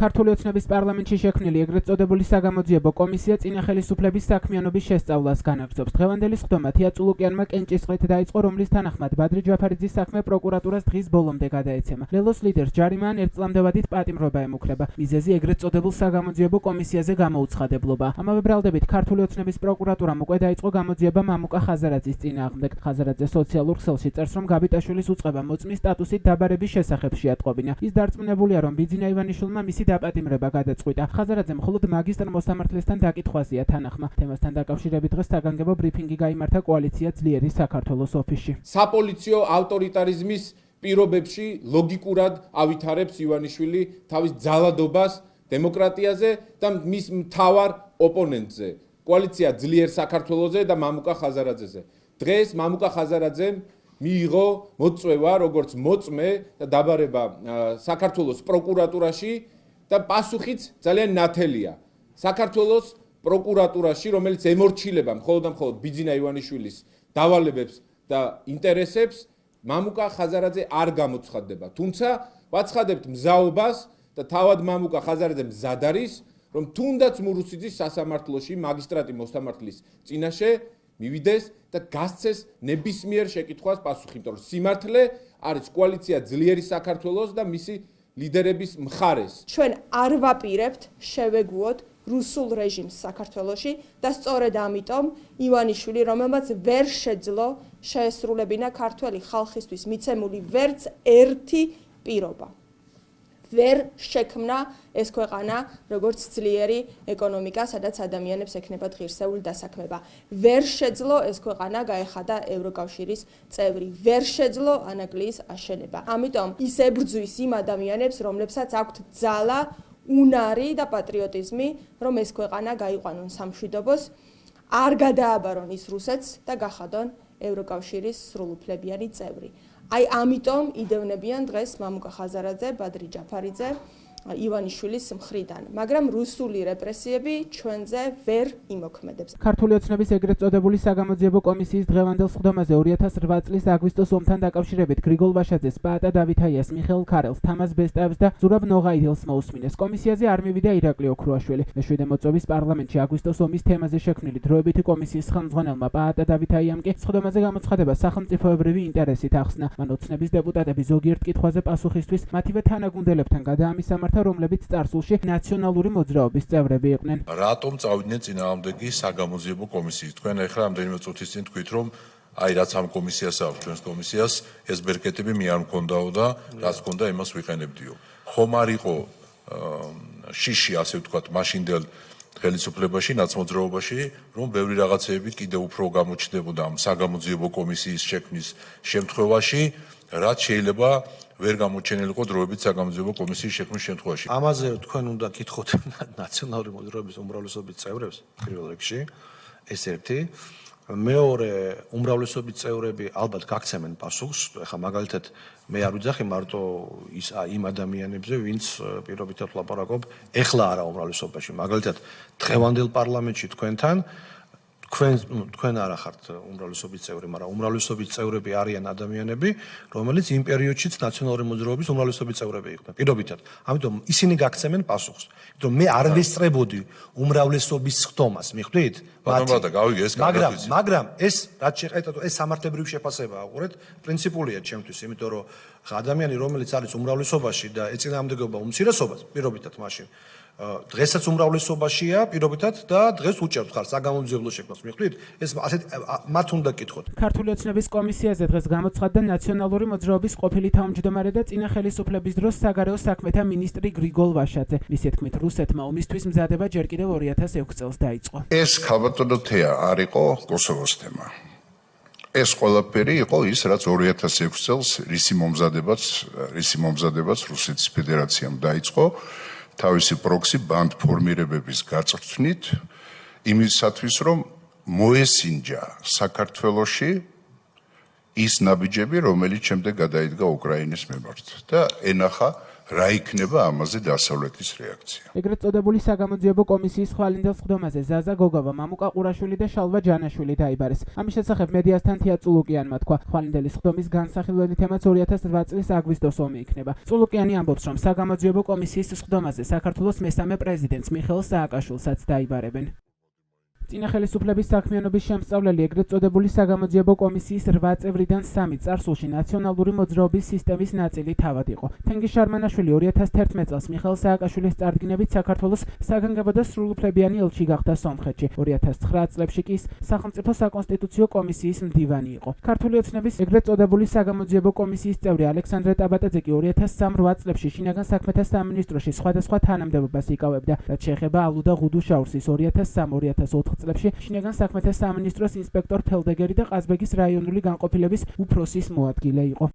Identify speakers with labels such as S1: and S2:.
S1: ქართული ოცნების პარლამენტში შექმნილი ეგრეთ წოდებული საგამოძიებო კომისია წინა ხელისუფლების საქმიანობის შესწავლას განაგრძობს. დღევანდელი სხდომა თია წულუკიანმა კენჭისყრით დაიწყო, რომლის თანახმად ბადრი ჯაფარიძის საქმე პროკურატურას დღის ბოლომდე გადაეცემა. ლელოს ლიდერს ჯარიმა ან ერთწლამდევადით პატიმრობა ემუქრება. მიზეზი ეგრეთ წოდებულ საგამოძიებო კომისიაზე გამოუცხადებლობა. ამავე ბრალდებით ქართული ოცნების პროკურატურამ უკვე დაიწყო გამოძიება მამუკა ხაზარაძის წინააღმდეგ. ხაზარაძე სოციალურ ქსელში წერს, რომ გაბიტაშვილის უწყება მოწმის სტატუსით დაბარების შესახებ შეატყობინა. ის დარწმუნებულია, რომ ბიძინა ივანიშვილმა მისი დაპატიმრება გადაწყვიტა. ხაზარაძე მხოლოდ მაგისტრ მოსამართლესთან დაკითხვაზეა თანახმა. თემასთან დაკავშირებით დღეს საგანგებო ბრიფინგი გაიმართა კოალიცია ძლიერი საქართველოს ოფისში.
S2: საპოლიციო ავტორიტარიზმის პირობებში ლოგიკურად ავითარებს ივანიშვილი თავის ძალადობას დემოკრატიაზე და მის მთავარ ოპონენტზე, კოალიცია ძლიერ საქართველოზე და მამუკა ხაზარაძეზე. დღეს მამუკა ხაზარაძემ მიიღო მოწვევა როგორც მოწმე და დაბარება საქართველოს პროკურატურაში და პასუხიც ძალიან ნათელია. საქართველოს პროკურატურაში, რომელიც ემორჩილება მხოლოდ და მხოლოდ ბიძინა ივანიშვილის დავალებებს და ინტერესებს, მამუკა ხაზარაძე არ გამოცხადდება. თუმცა ვაცხადებთ მზაობას და თავად მამუკა ხაზარაძე მზად არის, რომ თუნდაც მურუსიძის სასამართლოში მაგისტრატი მოსამართლის წინაშე მივიდეს და გასცეს ნებისმიერ შეკითხვას პასუხი, იმიტომ რომ სიმართლე არის კოალიცია ძლიერი საქართველოს და მისი ლიდერების მხარეს.
S3: ჩვენ არ ვაპირებთ შევეგუოთ რუსულ რეჟიმს საქართველოში და სწორედ ამიტომ ივანიშვილი, რომელმაც ვერ შეძლო შეესრულებინა ქართველი ხალხისთვის მიცემული ვერც ერთი პირობა. ვერ შექმნა ეს ქვეყანა როგორც ძლიერი ეკონომიკა, სადაც ადამიანებს ექნებათ ღირსეული დასაქმება. ვერ შეძლო ეს ქვეყანა გაეხადა ევროკავშირის წევრი. ვერ შეძლო ანაკლიის აშენება. ამიტომ ის ებრძვის იმ ადამიანებს, რომლებსაც აქვთ ძალა, უნარი და პატრიოტიზმი, რომ ეს ქვეყანა გაიყვანონ სამშვიდობოს, არ გადააბარონ ის რუსეთს და გახადონ ევროკავშირის სრულუფლებიანი წევრი. აი ამიტომ იდევნებიან დღეს მამუკა ხაზარაძე, ბადრი ჯაფარიძე, ივანიშვილის მხრიდან, მაგრამ რუსული რეპრესიები ჩვენზე ვერ იმოქმედებს.
S1: ქართული ოცნების ეგრეთ წოდებული საგამოძიებო კომისიის დღევანდელ სხდომაზე 2008 წლის აგვისტოს ომთან დაკავშირებით გრიგოლ ვაშაძეს, პაატა დავითაიას, მიხეილ ქარელს, თამაზ ბესტაევს და ზურაბ ნოღაიდილს მოусმინეს. კომისიაზე არ მივიდა ირაკლი ოქრუაშვილი. მეშვიდე მოწვევის პარლამენტში აგვისტოს ომის თემაზე შექმნილი დროებითი კომისიის ხელმძღვანელმა პაატა დავითაიამ კი სხდომაზე გამოცხადება სახელმწიფოებრივი ინტერესით ახსნა. მან ოცნების დეპუტატები ზოგიერთ კითხვაზე პასუხისთვის მათივე თანაგუნდელებთან გადაამისამართა, რომლებიც წარსულში ნაციონალური მოძრაობის წევრები იყვნენ.
S4: რატომ წავიდნენ წინააღმდეგი საგამოძიებო კომისიის? თქვენ ახლა რამდენიმე წუთის წინ თქვით, რომ აი რაც ამ კომისიას აქვს, ჩვენს კომისიას, ეს ბერკეტები მე არ მქონდაო და რაც მქონდა იმას ვიყენებდიო. ხომ არ იყო შიში, ასე ვთქვათ, მაშინდელ ხელისუფლებაში, ნაცმოძრაობაში, რომ ბევრი რაღაცეები კიდევ უფრო გამოჩნდებოდა ამ საგამოძიებო კომისიის შექმნის შემთხვევაში, რაც შეიძლება ვერ გამოჩენილიყო დროებით საგამოძიებო კომისიის შექმნის შემთხვევაში.
S5: ამაზე თქვენ უნდა გითხოთ ნაციონალური მოძრაობის უმრავლესობის წევრებს პირველ რიგში, ეს ერთი. მეორე, უმრავლესობის წევრები ალბათ გაქცემენ პასუხს. ეხლა მაგალითად მე არ ვიძახი მარტო იმ ადამიანებზე, ვინც პირობითად ვლაპარაკობ, ეხლა არა უმრავლესობაში. მაგალითად დღევანდელ პარლამენტში თქვენთან თქვენ არ ახართ უმრავლესობის წევრი, მაგრამ უმრავლესობის წევრები არიან ადამიანები, რომელიც იმ პერიოდშიც ნაციონალური მოძრაობის უმრავლესობის წევრები იყვნენ. პირობითად. ამიტომ ისინი გაქცემენ პასუხს. იმიტომ მე არ ვესწრებოდი უმრავლესობის სხდომას, მიხვდით? მაგრამ ეს რაც შეხედათ, ეს სამართლებრივი შეფასება აყურეთ, პრინციპულია ჩემთვის, იმიტომ რომ ადამიანი, რომელიც არის უმრავლესობაში და ეწინააღმდეგება უმცირესობას, პირობითად მაშინ დღესაც უმრავლესობაშია პირობითად და დღეს უჭერთ ხარ საგამოძიებლო შექმნას, მიხვდით? ეს ასეთ მათ უნდა გითხოთ.
S1: ქართული ოცნების კომისიაზე დღეს გამოცხადდა ნაციონალური მოძრაობის ყოფილი თავმჯდომარე და წინა ხელისუფლების დროს საგარეო საქმეთა მინისტრი გრიგოლ ვაშაძე. მისი თქმით, რუსეთმა ომისთვის მზადება ჯერ კიდევ 2006 წელს დაიწყო.
S6: ეს ქალბატონო თეა არ იყო კოსოვოს თემა. ეს ყველაფერი იყო ის, რაც 2006 წელს რისი მომზადებაც რუსეთის ფედერაციამ დაიწყო. თავისი პროქსი ბანდ ფორმირებების გაწვრთნით იმისათვის, რომ მოესინჯა საქართველოში ის ნაბიჯები, რომელიც შემდეგ გადაიდგა უკრაინის მიმართ და ენახა რა იქნება ამაზე დასავლეთის რეაქცია.
S1: ეგრეთ წოდებული საგამოძიებო კომისიის ხვალინდელ სხდომაზე ზაზა გოგოვა, მამუკა ყურაშვილი და შალვა ჯანაშვილი დაიბარეს. ამის შესახებ მედიასთან თია წულუკიანმა თქვა, ხვალინდელი სხდომის განსახილველი თემაც 2008 წლის აგვისტოს ომი იქნება. წულუკიანი ამბობს, რომ საგამოძიებო კომისიის სხდომაზე საქართველოს მესამე პრეზიდენტს მიხეილ სააკაშვილსაც დაიბარებენ. წინა ხელისუფლების საქმიანობის შემსწავლელი ეგრეთ წოდებული საგამოძიებო კომისიის 8 წევრიდან 3 წარსულში ნაციონალური მოძრაობის სისტემის ნაწილი თავად იყო. თენგიზ შარმანაშვილი 2011 წელს მიხეილ სააკაშვილის წარდგინებით საქართველოს საგანგებო და სრულუფლებიანი ელჩი გახდა სომხეთში. 2009 წლებში კი სახელმწიფო საკონსტიტუციო კომისიის მდივანი იყო. ქართული ოცნების ეგრეთ წოდებული საგამოძიებო კომისიის წევრი ალექსანდრე ტაბატაძე კი 2003 წლებში შინაგან საქმეთა სამინისტროში სხვადასხვა თანამდებობას იკავებდა. რაც შეეხება ალუ და ღუდუ შაურსის 2003-2004 წლებში შინაგან საქმეთა სამინისტროს ინსპექტორ ფელდეგერი და ყაზბეგის რაიონული განყოფილების უფროსის მოადგილე იყო.